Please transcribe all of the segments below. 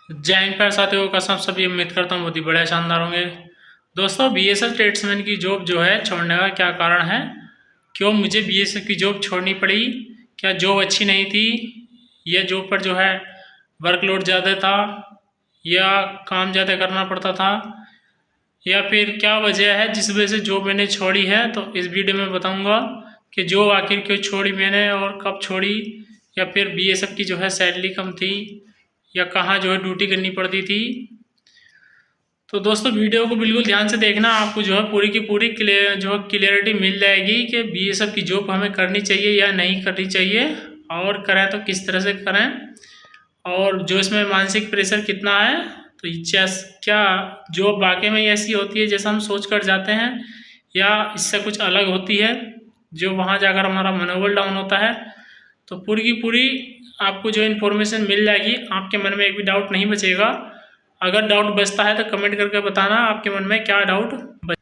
जय हिंद प्यारे साथियों का सब सभी उम्मीद करता हूँ बहुत ही बढ़िया शानदार होंगे। दोस्तों बीएसएफ ट्रेड्समैन की जॉब जो है छोड़ने का क्या कारण है, क्यों मुझे बीएसएफ की जॉब छोड़नी पड़ी, क्या जॉब अच्छी नहीं थी या जॉब पर जो है वर्कलोड ज़्यादा था या काम ज़्यादा करना पड़ता था या फिर क्या वजह है जिस वजह से जॉब मैंने छोड़ी है। तो इस वीडियो में बताऊँगा कि जॉब आखिर क्यों छोड़ी मैंने और कब छोड़ी, या फिर बीएसएफ की जो है सैलरी कम थी या कहाँ जो है ड्यूटी करनी पड़ती थी। तो दोस्तों वीडियो को बिल्कुल ध्यान से देखना, आपको जो है पूरी की पूरी क्लियरिटी मिल जाएगी कि बीएसएफ की जॉब हमें करनी चाहिए या नहीं करनी चाहिए, और करें तो किस तरह से करें, और जो इसमें मानसिक प्रेशर कितना है। तो क्या जॉब वाकई में ऐसी होती है जैसा हम सोच कर जाते हैं या इससे कुछ अलग होती है जो वहाँ जाकर हमारा मनोबल डाउन होता है। तो पूरी की पूरी आपको जो इन्फॉर्मेशन मिल जाएगी, आपके मन में एक भी डाउट नहीं बचेगा। अगर डाउट बचता है तो कमेंट करके बताना आपके मन में क्या डाउट बच।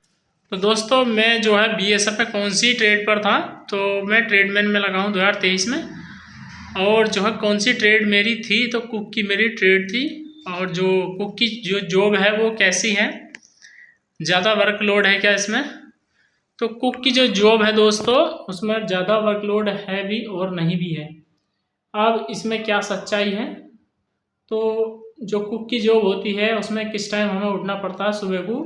तो दोस्तों मैं जो है बीएसएफ में कौन सी ट्रेड पर था, तो मैं ट्रेडमैन में लगा हूँ 2023 में। और जो है कौन सी ट्रेड मेरी थी, तो कुक की मेरी ट्रेड थी। और जो कुक की जो जॉब है वो कैसी है, ज़्यादा वर्कलोड है क्या इसमें। तो कुक की जो जॉब है दोस्तों उसमें ज़्यादा वर्कलोड है भी और नहीं भी है। अब इसमें क्या सच्चाई है, तो जो कुक की जॉब होती है उसमें किस टाइम हमें उठना पड़ता है सुबह को।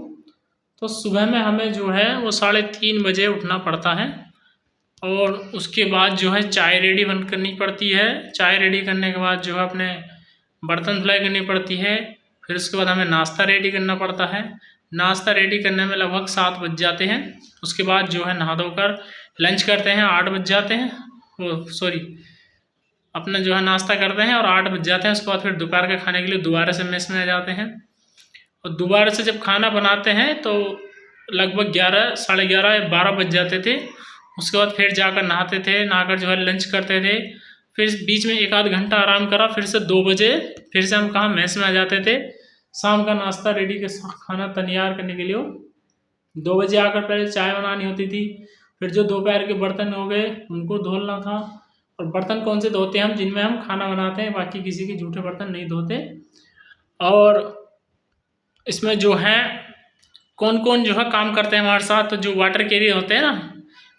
तो सुबह में हमें जो है वो 3:30 बजे उठना पड़ता है, और उसके बाद जो है चाय रेडी बंद करनी पड़ती है। चाय रेडी करने के बाद जो है अपने बर्तन धुलाई करनी पड़ती है। फिर उसके बाद हमें नाश्ता रेडी करना पड़ता है। नाश्ता रेडी करने में लगभग 7 बज जाते हैं। उसके बाद जो है नहा धोकर लंच करते हैं, 8 बज जाते हैं। वो सॉरी अपना जो है नाश्ता करते हैं और 8 बज जाते हैं। उसके बाद फिर दोपहर के खाने के लिए दोबारा से मेस में आ जाते हैं, और दोबारा से जब खाना बनाते हैं तो लगभग 11, 11:30 या 12 बज जाते थे। उसके बाद फिर जाकर नहाते थे, नहाकर जो है लंच करते थे। फिर बीच में 1 आध घंटा आराम करा, फिर से 2 बजे फिर से हम कहाँ मेस में आ जाते थे शाम का नाश्ता रेडी के खाना तैयार करने के लिए। 2 बजे आकर पहले चाय बनानी होती थी। फिर जो दोपहर के बर्तन हो गए उनको धोना था। और बर्तन कौन से धोते हैं हम, जिनमें हम खाना बनाते हैं, बाकी किसी के जूठे बर्तन नहीं धोते। और इसमें जो है कौन कौन जो है काम करते हैं हमारे साथ, तो जो वाटर कैरियर होते हैं ना,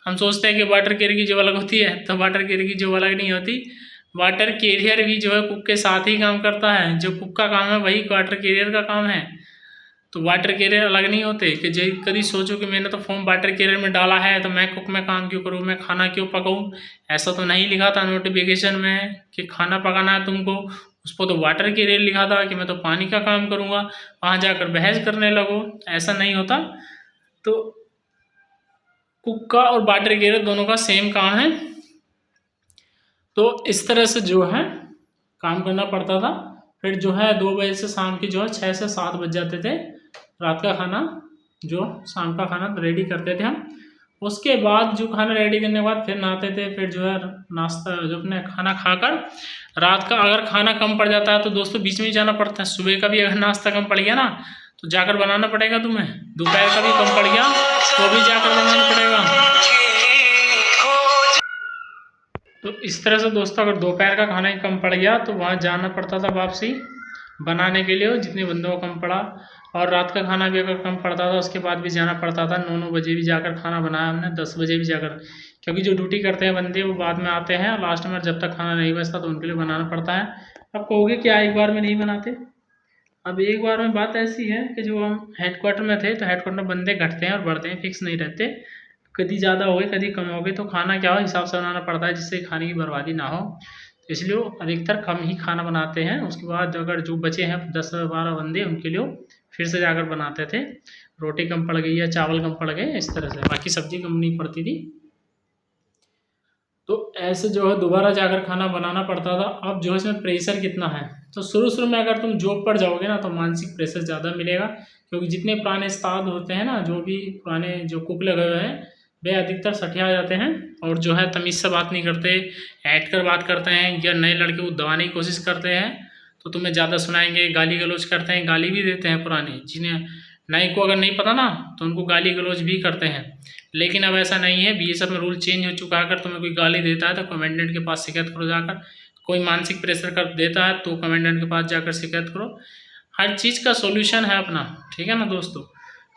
हम सोचते हैं कि वाटर कैरियर की जॉब अलग होती है, तो वाटर कैरियर की जॉब अलग नहीं होती। वाटर कैरियर भी जो है कुक के साथ ही काम करता है। जो कुक का काम है वही वाटर कैरियर का काम है। तो वाटर कैरियर अलग नहीं होते कि जो कभी सोचो कि मैंने तो फॉर्म वाटर कैरियर में डाला है तो मैं कुक में काम क्यों करूँ, मैं खाना क्यों पकाऊँ। ऐसा तो नहीं लिखा था नोटिफिकेशन में कि खाना पकाना है तुमको। उस पर तो वाटर कैरियर लिखा था कि मैं तो पानी का काम करूँगा, वहाँ जाकर बहस करने लगो। ऐसा नहीं होता। तो कुक का और वाटर कैरियर दोनों का सेम काम है। तो इस तरह से जो है काम करना पड़ता था। फिर जो है 2 बजे से शाम की जो है 6 से 7 बज जाते थे। रात का खाना जो शाम का खाना रेडी करते थे हम। उसके बाद जो खाना रेडी करने के बाद फिर नहाते थे। फिर जो है नाश्ता जो अपने खाना खाकर रात का अगर खाना कम पड़ जाता है तो दोस्तों बीच में ही जाना पड़ता है। सुबह का भी अगर नाश्ता कम पड़ गया ना तो जाकर बनाना पड़ेगा तुम्हें। दोपहर का भी कम पड़ गया तो भी जाकर बनाना पड़ेगा। तो इस तरह से दोस्तों अगर दोपहर का खाना ही कम पड़ गया तो वहाँ जाना पड़ता था वापसी बनाने के लिए, जितने बंदों को कम पड़ा। और रात का खाना भी अगर कम पड़ता था उसके बाद भी जाना पड़ता था। 9 बजे भी जाकर खाना बनाया हमने, 10 बजे भी जाकर, क्योंकि जो ड्यूटी करते हैं बंदे वो बाद में आते हैं और लास्ट में जब तक खाना नहीं बचता तो उनके लिए बनाना पड़ता है। अब कहोगे क्या एक बार में नहीं बनाते, अब एक बार में बात ऐसी है कि जो हम हेडक्वार्टर में थे तो हेडक्वार्टर में बंदे घटते हैं और बढ़ते हैं, फिक्स नहीं रहते। कभी ज़्यादा हो गए कभी कम हो गए, तो खाना क्या हो हिसाब से बनाना पड़ता है जिससे खाने की बर्बादी ना हो। तो इसलिए अधिकतर कम ही खाना बनाते हैं। उसके बाद अगर जो बचे हैं 10-12 बंदे उनके लिए फिर से जाकर बनाते थे। रोटी कम पड़ गई या चावल कम पड़ गए इस तरह से, बाकी सब्जी कम नहीं पड़ती थी। तो ऐसे जो है दोबारा जाकर खाना बनाना पड़ता था। अब जो है इसमें प्रेशर कितना है, तो शुरू में अगर तुम जॉब पर जाओगे ना तो मानसिक प्रेशर ज़्यादा मिलेगा, क्योंकि जितने पुराने उस्ताद होते हैं ना, जो भी पुराने जो कुक लगे हुए हैं वे अधिकतर सठिया जाते हैं और जो है तमीज़ से बात नहीं करते, ऐट कर बात करते हैं, या नए लड़के को दबाने की कोशिश करते हैं तो तुम्हें ज़्यादा सुनाएंगे। गाली गलौज करते हैं, गाली भी देते हैं पुराने, जिन्हें नए को अगर नहीं पता ना तो उनको गाली गलौज भी करते हैं। लेकिन अब ऐसा नहीं है, बीएसएफ में रूल चेंज हो चुका है। अगर तुम्हें कोई गाली देता है तो कमांडेंट के पास शिकायत करो जाकर। कोई मानसिक प्रेशर कर देता है तो कमांडेंट के पास जाकर शिकायत करो। हर चीज़ का सॉल्यूशन है अपना, ठीक है ना दोस्तों।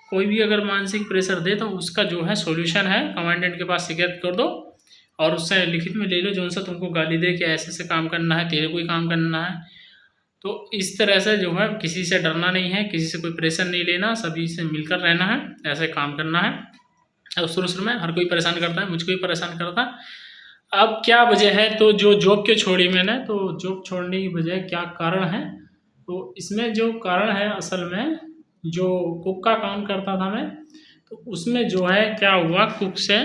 कोई भी अगर मानसिक प्रेशर दे तो उसका जो है सॉल्यूशन है, कमांडेंट के पास शिकायत कर दो और उससे लिखित में ले लो जो सा तुमको गाली दे कि ऐसे ऐसे काम करना है, तेरे को ही काम करना है। तो इस तरह से जो है किसी से डरना नहीं है, किसी से कोई प्रेशर नहीं लेना, सभी से मिलकर रहना है, ऐसे काम करना है। अब शुरू में हर कोई परेशान करता है, मुझको भी परेशान करता है। अब क्या वजह है, तो जो जॉब क्यों छोड़ी मैंने, तो जॉब छोड़ने की वजह क्या कारण है, तो इसमें जो कारण है असल में जो कुक का काम करता था मैं, तो उसमें जो है क्या हुआ, कुक से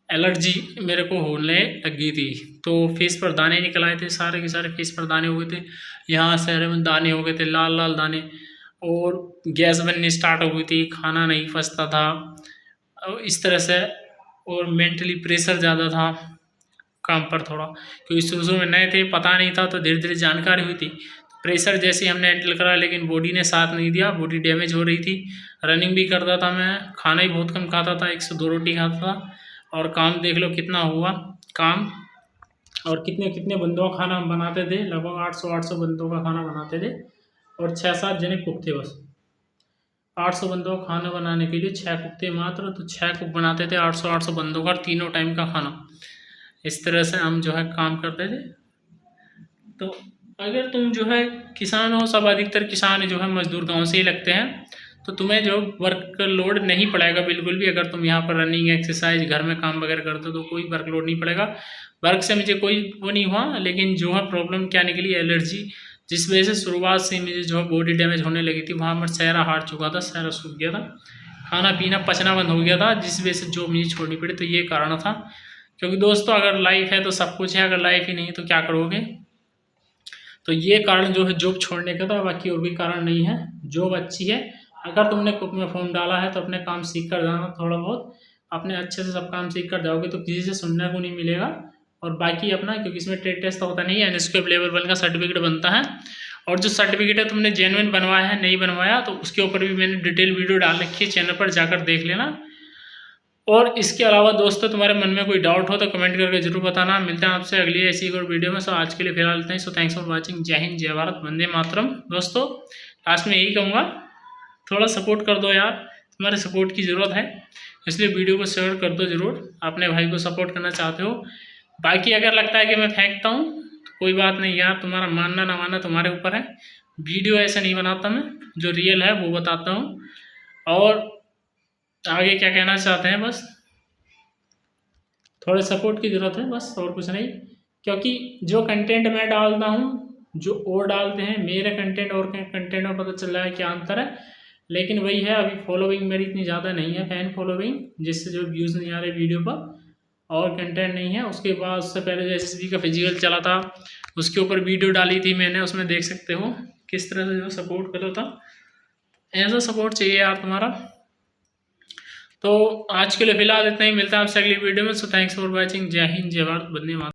एलर्जी मेरे को होने लग गई थी। तो फेस पर दाने निकल आए थे, सारे के सारे फेस पर दाने हो गए थे, यहाँ शहर में दाने हो गए थे, लाल लाल दाने, और गैस बननी स्टार्ट हो गई थी, खाना नहीं पचता था और इस तरह से। और मेंटली प्रेशर ज़्यादा था काम पर थोड़ा, क्योंकि शुरू में नए थे, पता नहीं था, तो धीरे धीरे जानकारी हुई थी। प्रेशर जैसे ही हमने हैंडल करा, लेकिन बॉडी ने साथ नहीं दिया, बॉडी डैमेज हो रही थी। रनिंग भी करता था मैं, खाना ही बहुत कम खाता था, 1 से 2 रोटी खाता था। और काम देख लो कितना हुआ काम, और कितने कितने बंदों का खाना हम बनाते थे, लगभग 800 बंदों का खाना बनाते थे, और 6-7 जने कुक थे बस। 800 बंदों का खाना बनाने के लिए 6 कुक थे मात्र, तो 6 कुक बनाते थे 800 बंदों का तीनों टाइम का खाना। इस तरह से हम जो है काम करते थे। तो अगर तुम जो है किसान हो, सब अधिकतर किसान जो है मजदूर गांव से ही लगते हैं, तो तुम्हें जो वर्क लोड नहीं पड़ेगा बिल्कुल भी। अगर तुम यहाँ पर रनिंग एक्सरसाइज घर में काम वगैरह करते हो तो कोई वर्क लोड नहीं पड़ेगा। वर्क से मुझे कोई वो नहीं हुआ, लेकिन जो है प्रॉब्लम क्या निकली, एलर्जी, जिस वजह से शुरुआत से मुझे जो है बॉडी डैमेज होने लगी थी। वहाँ पर चेहरा हार चुका था, चेहरा सूख गया था, खाना पीना पचना बंद हो गया था, जिस वजह से जो मुझे छोड़नी पड़ी। तो ये कारण था, क्योंकि दोस्तों अगर लाइफ है तो सब कुछ है, अगर लाइफ ही नहीं है तो क्या करोगे। तो ये कारण जो है जॉब छोड़ने का था, बाकी और भी कारण नहीं है। जॉब अच्छी है, अगर तुमने कुक में फॉर्म डाला है तो अपने काम सीख कर जाना, थोड़ा बहुत अपने अच्छे से सब काम सीख कर जाओगे तो किसी से सुनने को नहीं मिलेगा। और बाकी अपना, क्योंकि इसमें ट्रेड टेस्ट तो होता नहीं है, एनएसक्यूएफ लेवल 1 का सर्टिफिकेट बनता है। और जो सर्टिफिकेट है तुमने जेन्युइन बनवाया है नहीं बनवाया, तो उसके ऊपर भी मैंने डिटेल वीडियो डाल रखी है, चैनल पर जाकर देख लेना। और इसके अलावा दोस्तों तुम्हारे मन में कोई डाउट हो तो कमेंट करके जरूर बताना। मिलते हैं आपसे अगली ऐसी एक और वीडियो में। सो आज के लिए फिलहाल इतना ही। So thanks for watching. जय हिंद, जय भारत, वंदे मातरम। दोस्तों लास्ट में यही कहूँगा, थोड़ा सपोर्ट कर दो यार, तुम्हारे सपोर्ट की ज़रूरत है, इसलिए वीडियो को शेयर कर दो ज़रूर, अपने भाई को सपोर्ट करना चाहते हो। बाकी अगर लगता है कि मैं फेंकता हूँ तो कोई बात नहीं यार, तुम्हारा मानना ना मानना तुम्हारे ऊपर है। वीडियो ऐसा नहीं बनाता मैं, जो रियल है वो बताता हूँ। और आगे क्या कहना चाहते हैं, बस थोड़े सपोर्ट की ज़रूरत है, बस और कुछ नहीं। क्योंकि जो कंटेंट मैं डालता हूँ, जो और डालते हैं, मेरे कंटेंट और कंटेंट में पता चल रहा है क्या अंतर है। लेकिन वही है, अभी फॉलोइंग मेरी इतनी ज़्यादा नहीं है, फैन फॉलोइंग, जिससे जो व्यूज़ नहीं आ रहे वीडियो पर, और कंटेंट नहीं है। उसके बाद उससे पहले जो SSB का फिजिकल चला था, उसके ऊपर वीडियो डाली थी मैंने, उसमें देख सकते हो किस तरह से जो सपोर्ट करा था। ऐसा सपोर्ट चाहिए यार तुम्हारा। तो आज के लिए फिलहाल इतना ही, मिलता है आपसे अगली वीडियो में। सो थैंक्स फॉर वॉचिंग। जय हिंद, जय भारत, वंदे मातरम।